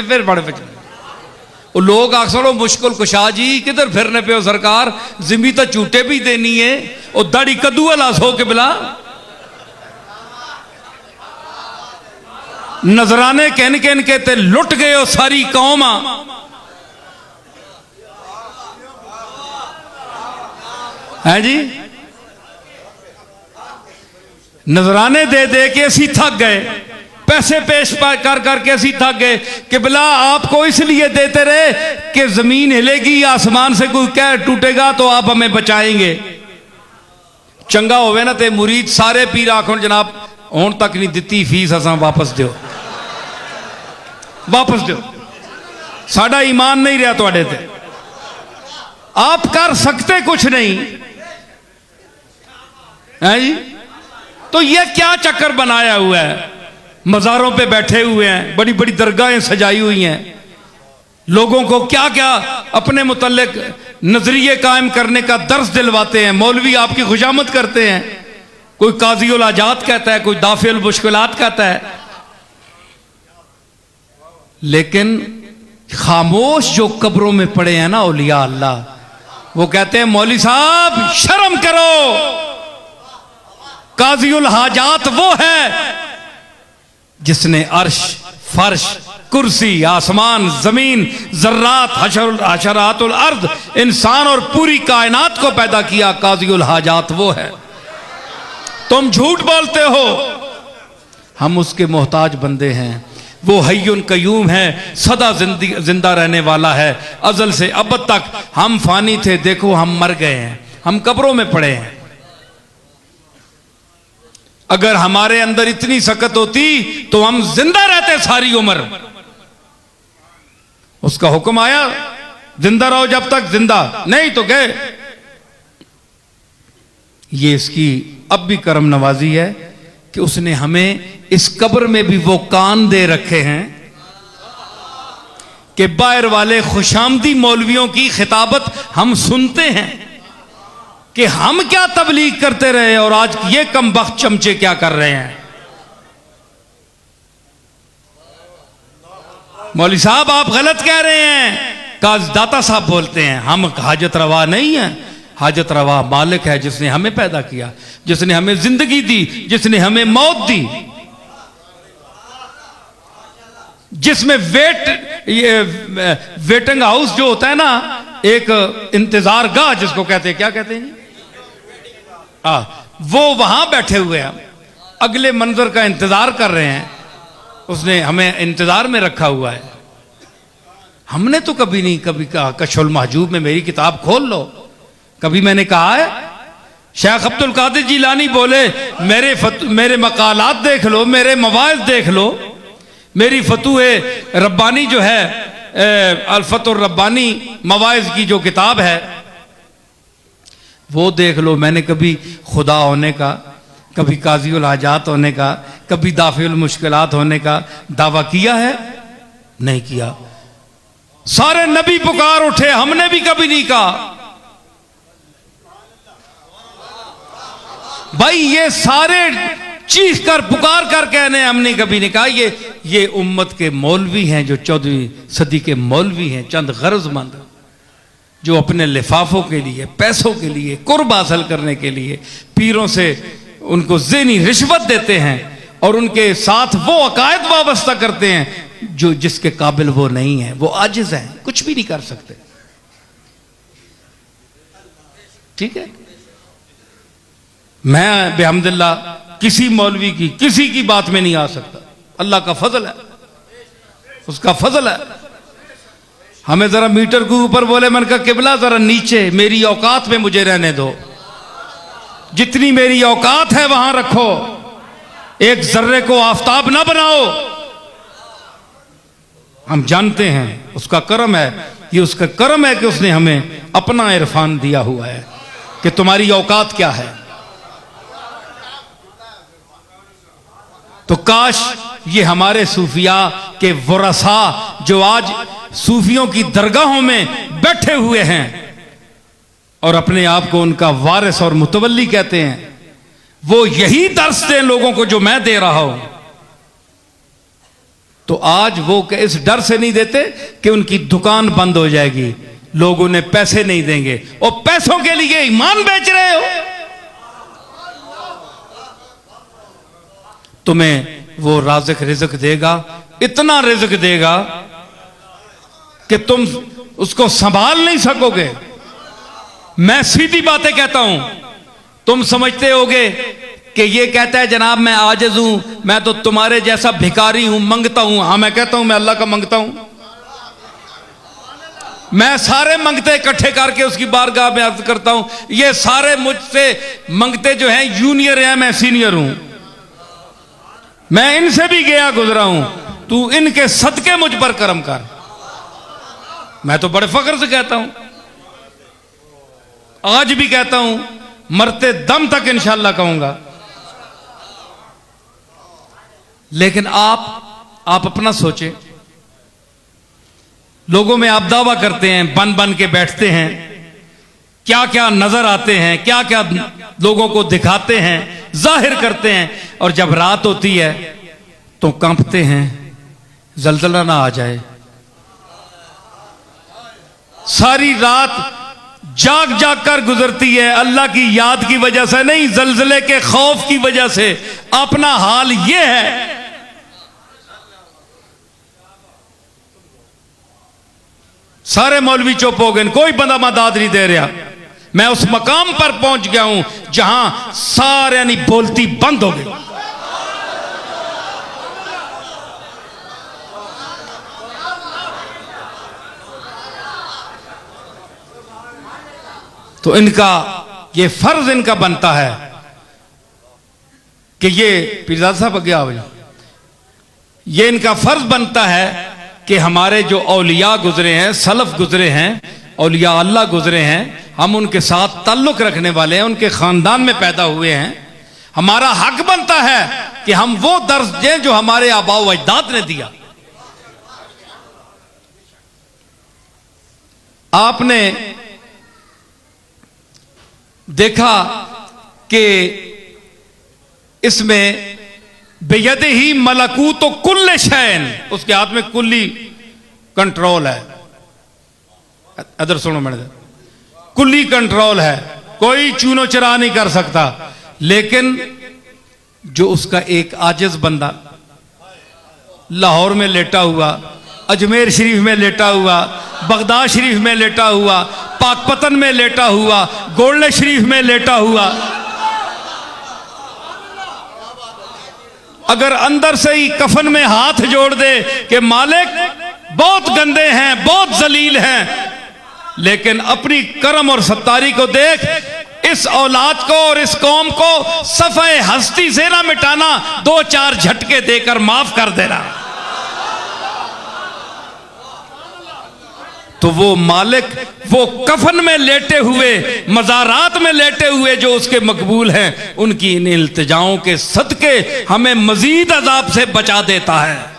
फिर बड़े बचने लोग अक्सर मुश्किल कुशा जी किधर फिरने पे हो सरकार, जिमी तो झूठे भी देनी है और दाड़ी कद्दू लास हो के बिला नजराने कहन कहन के ते लुट गए हो सारी कौम। है जी, नजराने दे दे के असी थक गए, पैसे पेश कर करके असी थक गए कि बिला आपको इसलिए देते रहे कि जमीन हिलेगी, आसमान से कोई कहर टूटेगा तो आप हमें बचाएंगे। चंगा होवे ना ते मुरीद सारे पीर आखो जनाब हुण तक नहीं दिती फीस, असा वापस दो, वापस दो, साडा ईमान नहीं रहा तुहाडे ते, आप कर सकते कुछ नहीं है जी। तो ये क्या चक्कर बनाया हुआ है, मज़ारों पे बैठे हुए हैं, बड़ी बड़ी दरगाहें सजाई हुई हैं, लोगों को क्या क्या अपने मुतल्लिक नजरिए कायम करने का दर्स दिलवाते हैं। मौलवी आपकी खुशामद करते हैं, कोई काजी उल हाजात कहता है, कोई दाफी उल मुश्किलात कहता है, लेकिन खामोश जो कब्रों में पड़े हैं ना औलिया अल्लाह, वो कहते हैं मौलवी साहब शर्म करो, काजी उल हाजात वो है जिसने अर्श फर्श कुर्सी आसमान जमीन जर्रात हशरातुल अर्द इंसान और पूरी कायनात को पैदा किया, काजी उल हाजात वो है। तुम झूठ बोलते हो, हम उसके मोहताज बंदे हैं। वो हय्युन कयूम है, सदा जिंदा रहने वाला है, अजल से अब तक। हम फानी थे, देखो हम मर गए हैं, हम कब्रों में पड़े हैं। अगर हमारे अंदर इतनी सकत होती तो हम जिंदा रहते सारी उम्र। उसका हुक्म आया जिंदा रहो जब तक, जिंदा नहीं तो गए। ये इसकी अब भी करम नवाजी है कि उसने हमें इस कब्र में भी वो कान दे रखे हैं कि बाहर वाले खुशामदी मौलवियों की खिताबत हम सुनते हैं कि हम क्या तबलीग करते रहे और आज ये कमबख्त चमचे क्या कर रहे हैं। मौलवी साहब आप गलत कह रहे हैं, काज दाता साहब बोलते हैं। हम हाजत रवा नहीं है, हाजत रवा मालिक है जिसने हमें पैदा किया, जिसने हमें जिंदगी दी, जिसने हमें मौत दी, जिसमें वेटिंग हाउस जो होता है ना, एक इंतजार गाह जिसको कहते हैं, क्या कहते हैं जी, वो वहां बैठे हुए हैं, अगले मंजर का इंतजार कर रहे हैं। उसने हमें इंतजार में रखा हुआ है। हमने तो कभी नहीं कभी कहा कशफुल महजूब में मेरी किताब खोल लो, कभी मैंने कहा है? शेख अब्दुल कादिर जिलानी बोले मेरे मकालात देख लो, मेरे मवाइज देख लो, मेरी फतूए रब्बानी जो है अल्फतुर रब्बानी मवाइज की जो किताब है वो देख लो। मैंने कभी खुदा होने का, कभी काजी उल हाजात होने का, कभी दाफी उल मुश्किलात होने का दावा किया है? नहीं किया। सारे नबी पुकार उठे, हमने भी कभी नहीं कहा। भाई ये सारे चीख कर पुकार कर कहने हमने कभी नहीं कहा। ये उम्मत के मौलवी हैं जो 14वीं सदी के मौलवी हैं, चंद गरजमंद जो अपने लिफाफों के लिए, पैसों के लिए, कुर्ब हासिल करने के लिए पीरों से उनको ज़हनी रिश्वत देते हैं और उनके साथ वो अकायद वाबस्ता करते हैं जो जिसके काबिल वो नहीं है, वो आजिज हैं, कुछ भी नहीं कर सकते। ठीक है, मैं बेहमदुल्लाह किसी मौलवी की किसी की बात में नहीं आ सकता। अल्लाह का फजल है, उसका फजल है। हमें जरा मीटर के ऊपर बोले, मन का किबला जरा नीचे मेरी औकात में मुझे रहने दो, जितनी मेरी औकात है वहां रखो, एक जर्रे को आफताब ना बनाओ। हम जानते हैं उसका करम है, ये उसका करम है कि उसने हमें अपना इरफान दिया हुआ है कि तुम्हारी औकात क्या है। तो काश ये हमारे सूफिया के वरसा जो आज सूफियों की दरगाहों में बैठे हुए हैं और अपने आप को उनका वारिस और मुतवल्ली कहते हैं, वो यही दर्स दें लोगों को जो मैं दे रहा हूं। तो आज वो इस डर से नहीं देते कि उनकी दुकान बंद हो जाएगी, लोग उन्हें पैसे नहीं देंगे, और पैसों के लिए ईमान बेच रहे हो। तुम्हें वो राज़िक रिज़्क देगा, इतना रिज़्क देगा कि तुम उसको संभाल नहीं सकोगे। मैं सीधी बातें कहता हूं, तुम समझते होगे कि ये कहता है जनाब मैं आजिज़ हूं, मैं तो तुम्हारे जैसा भिखारी हूं, मंगता हूं। हाँ, मैं कहता हूं मैं अल्लाह का मंगता हूं। मैं सारे मंगते इकट्ठे करके उसकी बारगाह में अर्ज करता हूं, ये सारे मुझसे मंगते जो हैं जूनियर हैं, मैं सीनियर हूं, मैं इनसे भी गया गुजरा हूं, तू इनके सदके मुझ पर करम कर। मैं तो बड़े फख्र से कहता हूं, आज भी कहता हूं, मरते दम तक इंशाअल्लाह कहूंगा। लेकिन आप अपना सोचें, लोगों में आप दावा करते हैं, बन बन के बैठते हैं, क्या क्या नजर आते हैं, क्या क्या लोगों को दिखाते हैं, जाहिर करते हैं, और जब रात होती है तो कांपते हैं, जलजला ना आ जाए। सारी रात जाग जाग कर गुजरती है, अल्लाह की याद की वजह से नहीं, जलजले के खौफ की वजह से। अपना हाल यह है। सारे मौलवी चुप हो गए, कोई बंदा मदद नहीं दे रहा। मैं उस मकाम पर पहुंच गया हूं जहां सारे यानी बोलती बंद हो गई। तो इनका ये फर्ज इनका बनता है कि ये पीरजादा साहब आगे आओ, ये इनका फर्ज बनता है कि हमारे जो औलिया गुजरे हैं, सलफ गुजरे हैं, औलिया अल्लाह गुजरे हैं, हम उनके साथ ताल्लुक रखने वाले हैं, उनके खानदान में पैदा हुए हैं। हमारा हक बनता है कि हम वो दर्ज दें जो हमारे आबा व अजदाद ने दिया। आपने देखा कि इसमें बेयदे ही मलकूत तो कुल्ले शैन, उसके हाथ में कुल्ली कंट्रोल है। अदर सुनो मैंने, कुल्ली कंट्रोल है, कोई चूनो चरा नहीं कर सकता। लेकिन जो उसका एक आजिज बंदा लाहौर में लेटा हुआ, अजमेर शरीफ में लेटा हुआ, बगदाद शरीफ में लेटा हुआ, पाकपतन में लेटा हुआ, गोल्डन शरीफ में लेटा हुआ, अगर अंदर से ही कफन में हाथ जोड़ दे कि मालिक बहुत गंदे हैं, बहुत जलील हैं, लेकिन अपनी करम और सत्तारी को देख, इस औलाद को और इस कौम को सफ़े हस्ती से ना मिटाना, दो चार झटके देकर माफ कर देना, तो वो मालिक वो कफन में लेटे हुए, मज़ारात में लेटे हुए जो उसके मकबूल हैं, उनकी इन इल्तिजाओं के सदके हमें मजीद अजाब से बचा देता है।